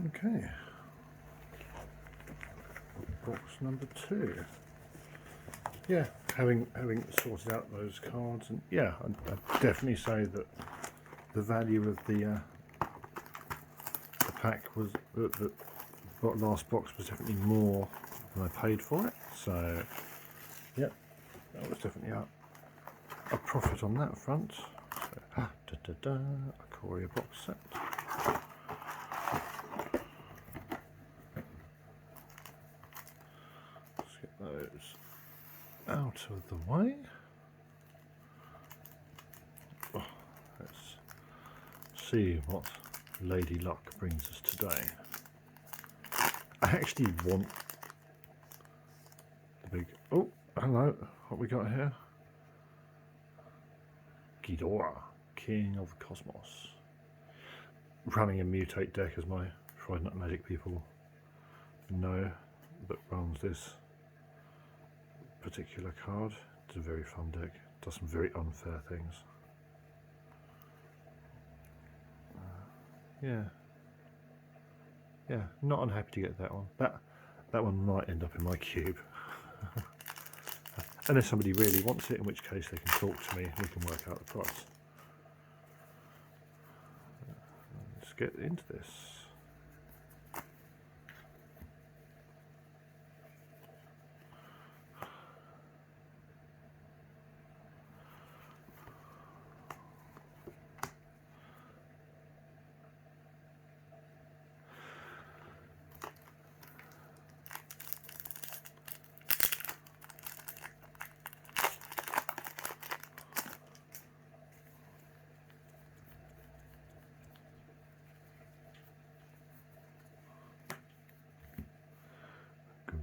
Okay, box number 2. Yeah, having sorted out those cards, and yeah, I'd definitely say that the value of the pack was the last box was definitely more than I paid for it. So yeah, that was definitely a profit on that front. So, Ikoria box set. Let's get those out of the way. Oh, let's see what Lady Luck brings us today. I actually want the big... Oh, hello. What we got here? Ikoria, King of the Cosmos. Running a mutate deck, as my Friday Night Magic people know, that runs this particular card. It's a very fun deck. Does some very unfair things. Yeah, not unhappy to get that one. That one might end up in my cube. Unless somebody really wants it, in which case they can talk to me and we can work out the price. Let's get into this.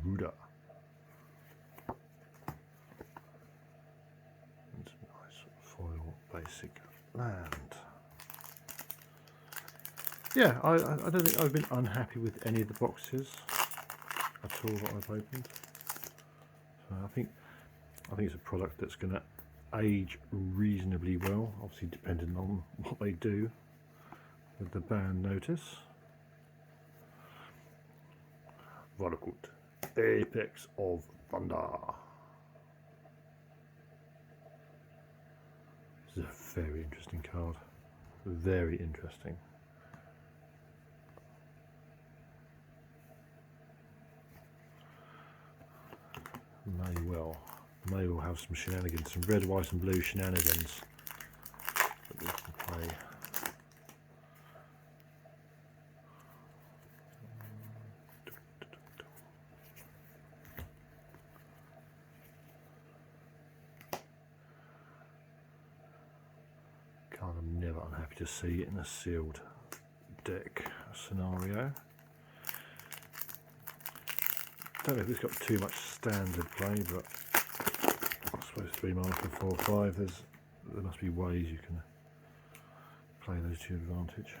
Garuda. And some nice foil basic land. Yeah, I don't think I've been unhappy with any of the boxes at all that I've opened. So I think it's a product that's going to age reasonably well, obviously depending on what they do with the ban notice. Valakut, Apex of Thunder. This is a very interesting card. Very interesting. May well have some shenanigans, some red, white and blue shenanigans that we can play. God, I'm never unhappy to see it in a sealed deck scenario. Don't know if it's got too much standard play, but I suppose 3 mana for 4/5. There must be ways you can play those to your advantage.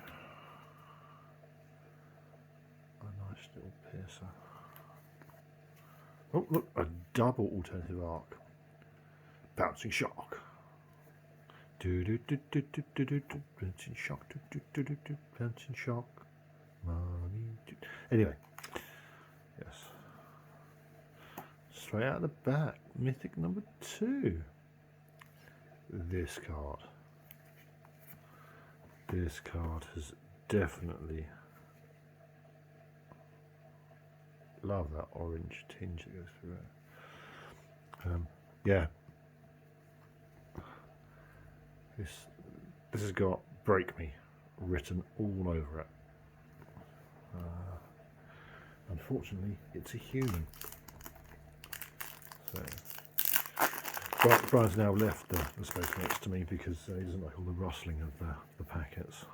A nice little piercer. Oh look, a double alternative arc. Bouncing shock. Bouncing shock. Bouncing shock. Money. Anyway, yes. Straight out the back, mythic number 2. This card. This card has definitely, love that orange tinge that goes through it. Yeah. This has got "Break Me" written all over it. Unfortunately, it's a human. So Brian's now left the space next to me because he doesn't like all the rustling of the packets.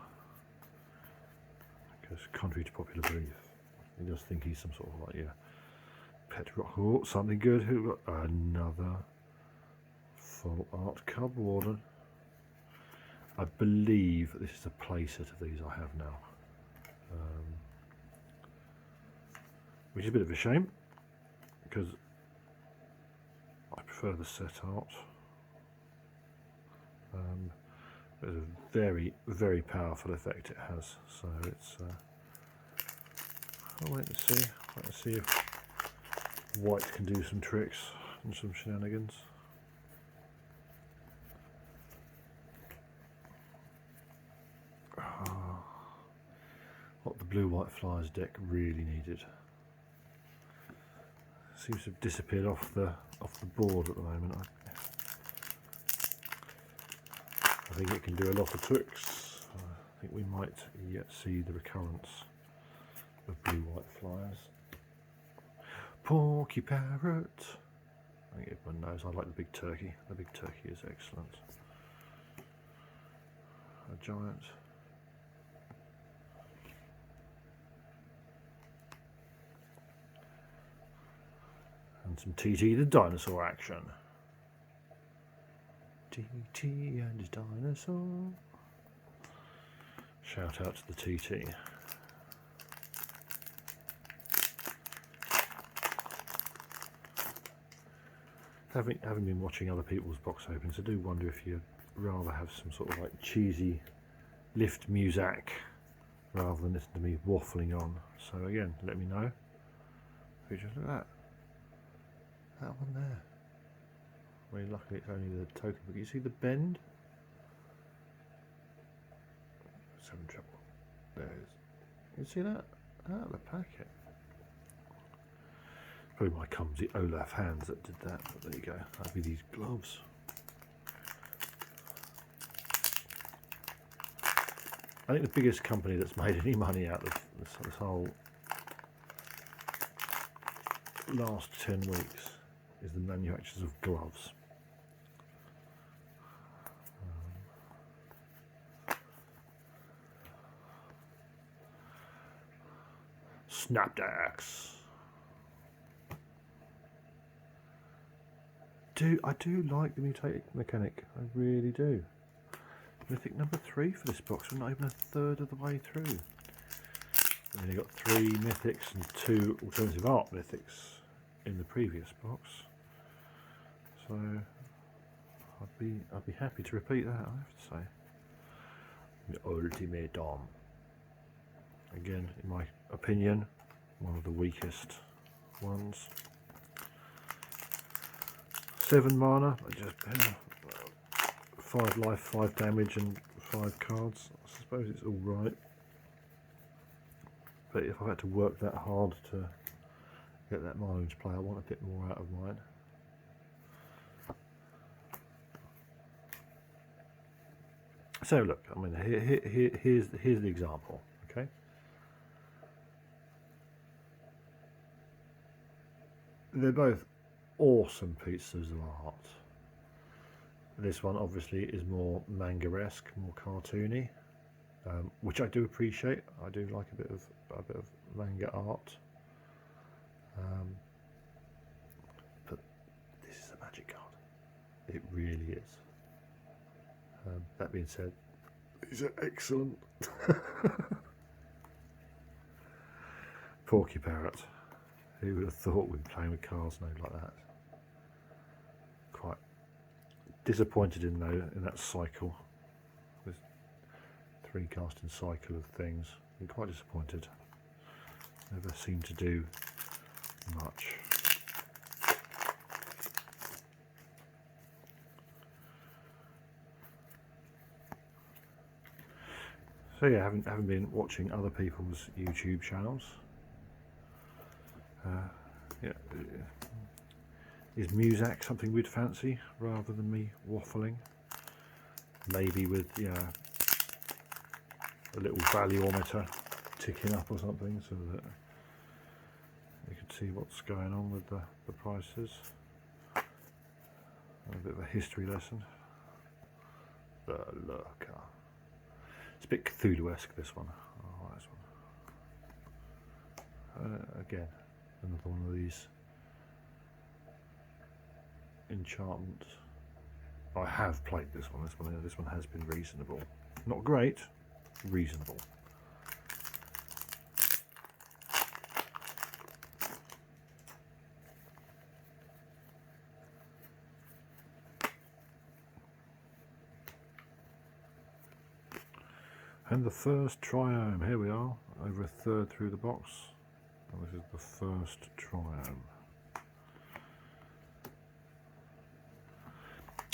Because contrary to popular belief, he does think he's some sort of like pet rock. Oh, something good. Who got another full art cub warden? I believe this is a playset of these I have now, which is a bit of a shame because I prefer the set art. There's a very, very powerful effect it has, so it's I'll wait and see. Wait and see if white can do some tricks and some shenanigans. What the blue-white flyers deck really needed. Seems to have disappeared off the board at the moment. I think it can do a lot of tricks. I think we might yet see the recurrence of blue-white flyers. Porky parrot. I think everyone knows I like the big turkey. The big turkey is excellent. A giant. And some TT the dinosaur action. TT and his dinosaur. Shout out to the TT. Having been watching other people's box openings, I do wonder if you'd rather have some sort of like cheesy lift music rather than listen to me waffling on. So again, let me know. Just look at that. That one there. I mean, luckily it's only the token, but you see the bend? It's having trouble. There it is. You see that? Out of the packet. Probably my clumsy Olaf hands that did that, but there you go. That'd be these gloves. I think the biggest company that's made any money out of this whole last 10 weeks is the manufacturers of gloves. Snapdax. I do like the mutated mechanic. I really do. Mythic number 3 for this box. We're not even a third of the way through. We only got 3 mythics and 2 alternative art mythics in the previous box. So I'd be happy to repeat that, I have to say. The Ultimate Dom. Again, in my opinion, one of the weakest ones. 7 mana, just 5 life, 5 damage and 5 cards. I suppose it's alright. But if I had to work that hard to get that mana into play, I want a bit more out of mine. So look, I mean, here's the example, okay? They're both awesome pieces of art. This one obviously is more manga-esque, more cartoony, which I do appreciate. I do like a bit of manga art, but this is a magic card. It really is. That being said, these are excellent. Porky Parrot. Who would have thought we'd be playing with cards named like that? Quite disappointed in that cycle. This 3 casting cycle of things. I'm quite disappointed. Never seem to do much. So yeah, haven't been watching other people's YouTube channels. Yeah, is Muzak something we'd fancy rather than me waffling? Maybe with a little valuometer ticking up or something, so that you can see what's going on with the prices. A bit of a history lesson. The Lurker. It's a bit Cthulhu-esque, this one. Oh, this one. Again, another one of these enchantments. I have played this one. This one has been reasonable. Not great, reasonable. And the first triome, here we are, over a third through the box. And this is the first triome.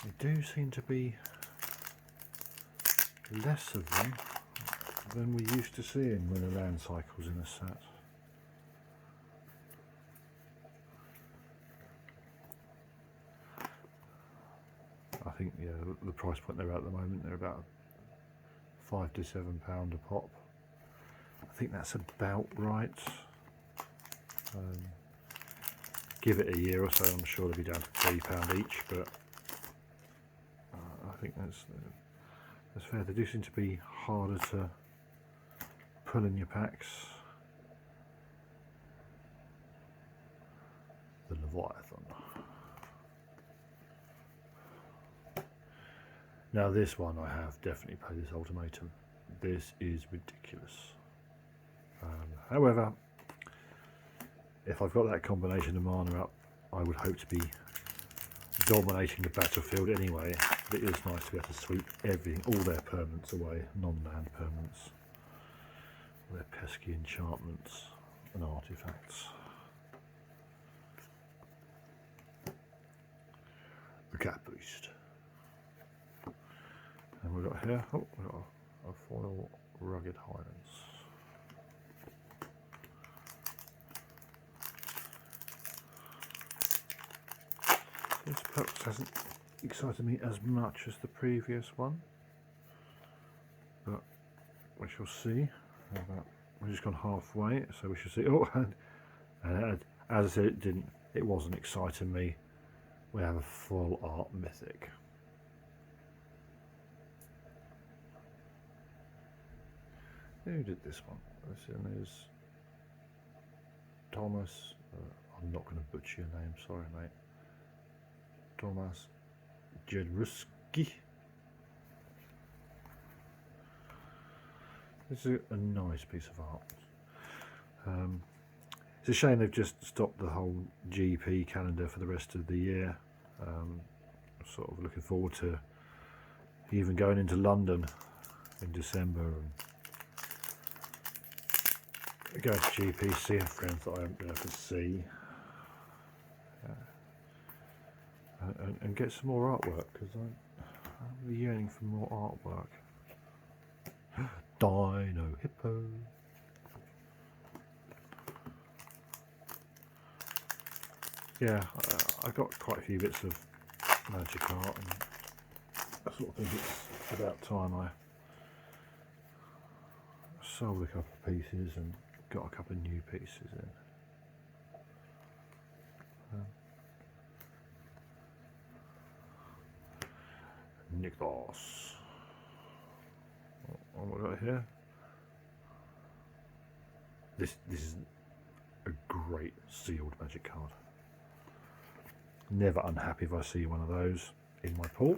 There do seem to be less of them than we used to seeing when the land cycles in a set. I think, yeah, the price point they're at the moment, they're about £5 to £7 a pop. I think that's about right. Give it a year or so, I'm sure they'll be down to £3 each, but I think that's fair. They do seem to be harder to pull in your packs. The Leviathan. Now this one I have definitely played this ultimatum. This is ridiculous. However, if I've got that combination of mana up, I would hope to be dominating the battlefield anyway. But it is nice to be able to sweep everything, all their permanents away, non-land permanents, all their pesky enchantments and artifacts. The Cat Boost. And we've got here, oh, we've got a foil Rugged Highlands. This perhaps hasn't excited me as much as the previous one, but we shall see. We've just gone halfway, so we shall see. Oh, and as I said, it wasn't exciting me. We have a full art mythic. Who did this one? This one is Thomas. I'm not going to butcher your name, sorry, mate. Thomas Jedruski. This is a nice piece of art. It's a shame they've just stopped the whole GP calendar for the rest of the year. Sort of looking forward to even going into London in December and go to GP, see our friends that I haven't been able to see. And get some more artwork, because I'm yearning for more artwork. Dino Hippo. Yeah, I got quite a few bits of magic art, and I sort of think it's about time I sold a couple of pieces and got a couple of new pieces in. Nicholas. What have we got here? This is a great sealed magic card. Never unhappy if I see one of those in my pool.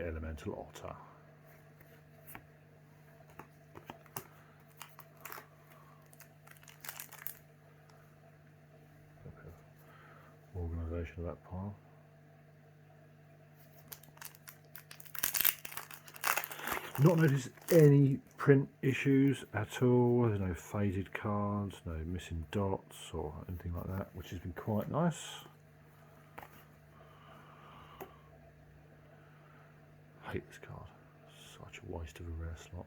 Elemental Otter. Organisation of that pile. Not noticed any print issues at all. There's no faded cards, no missing dots or anything like that, which has been quite nice. I hate this card. Such a waste of a rare slot.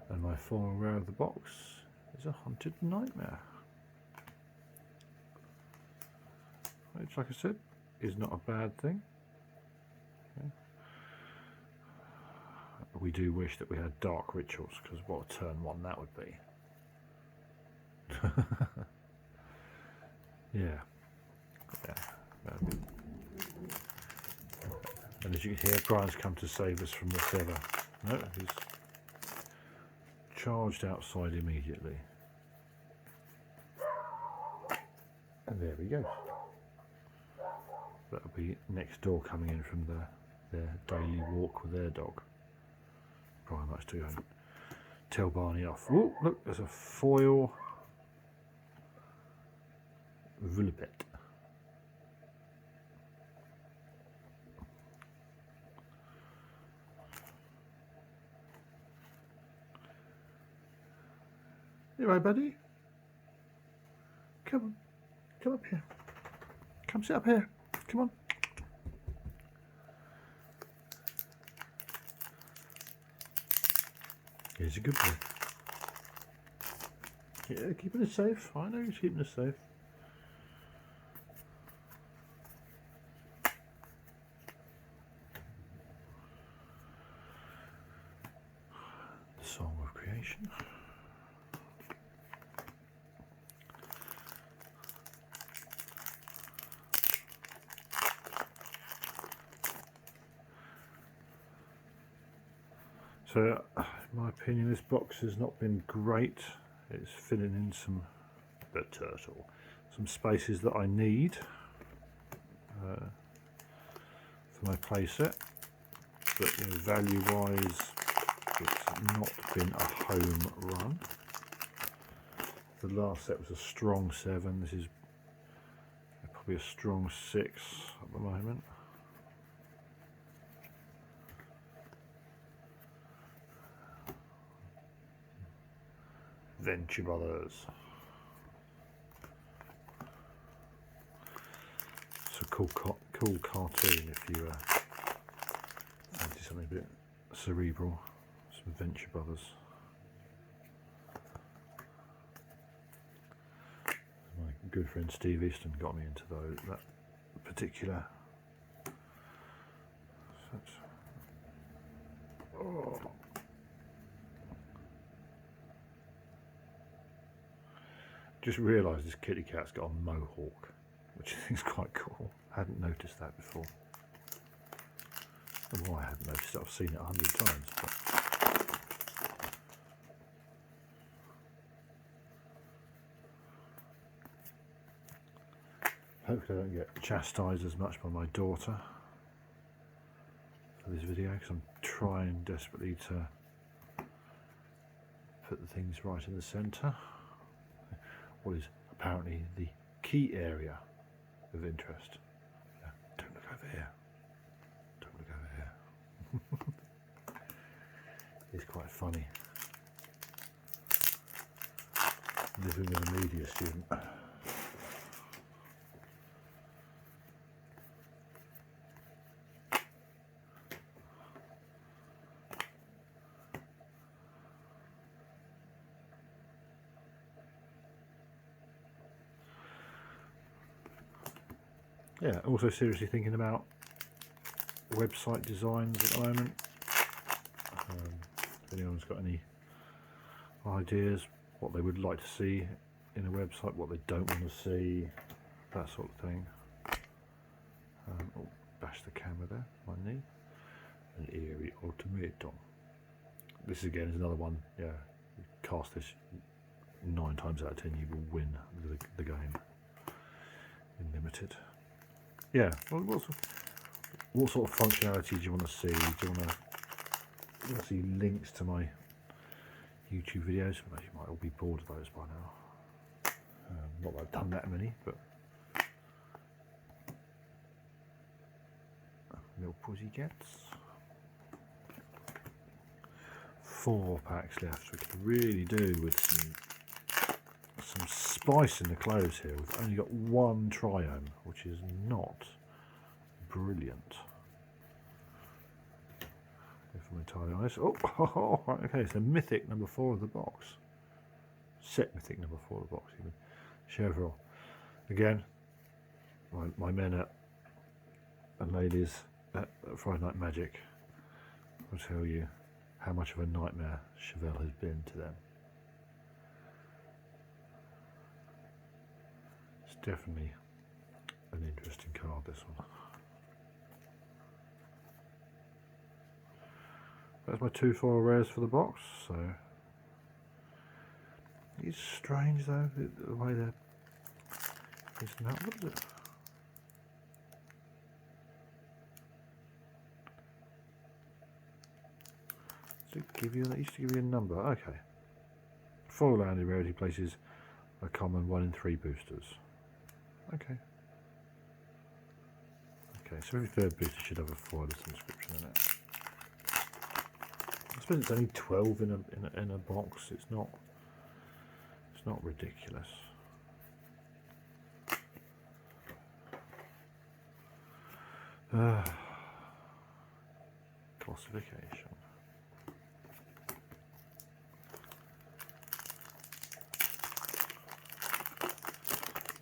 And my final rare of the box is a Hunted Nightmare, which, like I said, is not a bad thing. Okay. We do wish that we had Dark Rituals, because what a turn one that would be. Yeah. And as you can hear, Brian's come to save us from whatever. No, he's charged outside immediately. And there we go. That'll be next door coming in from their daily walk with their dog. Brian likes to go and tell Barney off. Oh, look, there's a foil Vulpet. You right, buddy? Come up here. Come sit up here. Come on. He's a good boy. Yeah, keeping us safe. I know he's keeping us safe. The Song of Creation. So, in my opinion, this box has not been great. It's filling in some spaces that I need for my playset, but value-wise, it's not been a home run. The last set was a strong 7. This is probably a strong 6 at the moment. Venture Brothers. It's a cool cartoon if you fancy something a bit cerebral. Some Venture Brothers. My good friend Steve Easton got me into that particular. Oh. Just realised this kitty cat's got a mohawk, which I think is quite cool. I hadn't noticed that before. I don't know why I hadn't noticed it. I've seen it 100 times. But hopefully I don't get chastised as much by my daughter for this video, because I'm trying desperately to put the things right in the centre. What is apparently the key area of interest. Yeah, don't look over here. Don't look over here. It's quite funny living with a media student. Yeah, also seriously thinking about website designs at the moment. If anyone's got any ideas, what they would like to see in a website, what they don't want to see, that sort of thing. Oh, bash the camera there, my knee. An eerie automaton. This again is another one, yeah, you cast this 9 times out of 10 you will win the game in limited. Yeah, well, what sort of functionality do you want to see? Do you want to see links to my YouTube videos? Well, you might all be bored of those by now. Not that I've done that many, but little pussycats. 4 packs left. We could really do with some spice in the clothes here. We've only got 1 triome, which is not brilliant. If I'm entirely honest. Oh, right, okay, it's a mythic number 4 of the box. Set mythic number 4 of the box, even. Chevrolet. Again, my men and ladies at Friday Night Magic will tell you how much of a nightmare Chevelle has been to them. It's definitely an interesting card, this one. That's my 2 foil rares for the box, so it's strange though, the way they're isn't that, what is it? used to give you a number. Okay. Foil landed rarity places a common 1 in 3 boosters. Okay. Okay, so every third booster should have a foil of some description in it. I suppose it's only 12 in a box. It's not ridiculous. Classification.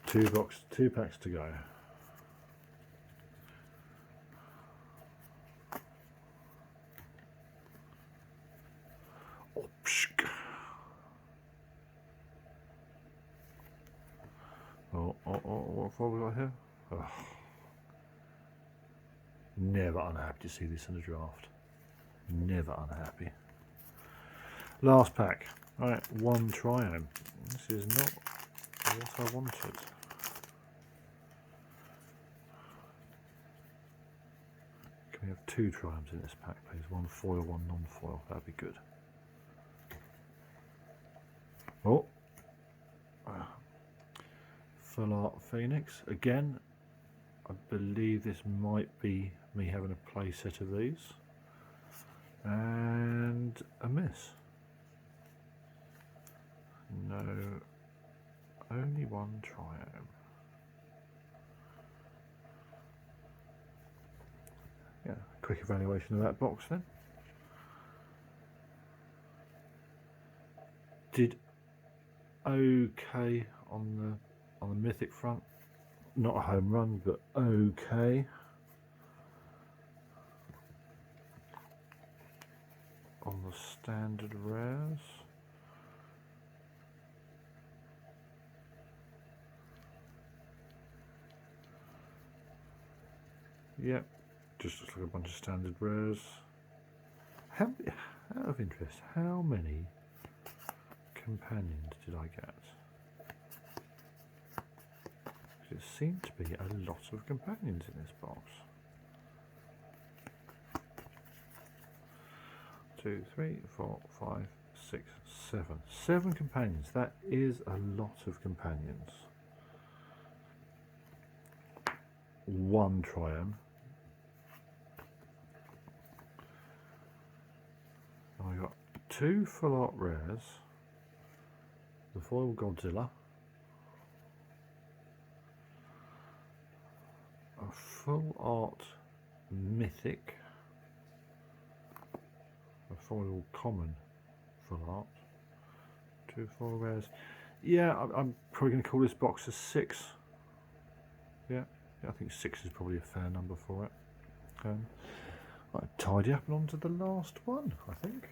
Two packs to go. What have we got here? Oh. Never unhappy to see this in a draft. Never unhappy. Last pack. Alright, 1 Triumph. This is not what I wanted. Can we have 2 Triumphs in this pack, please? 1 foil, 1 non-foil. That'd be good. Oh. Full Art Phoenix. Again, I believe this might be me having a play set of these. And a miss. No, only 1 Triumph. Yeah, quick evaluation of that box then. Did okay on the mythic front. Not a home run, but okay. On the standard rares. Yep, just looks like a bunch of standard rares. Out of interest, how many companions did I get? It seemed to be a lot of companions in this box. 2, 3, 4, 5, 6, 7. 7 companions. That is a lot of companions. 1 Triumph. I got 2 full art rares. The foil Godzilla. A full art mythic. A foil common full art. 2 foil rares. Yeah, I'm probably going to call this box a 6. Yeah, I think 6 is probably a fair number for it. I'll tidy up and on to the last one, I think.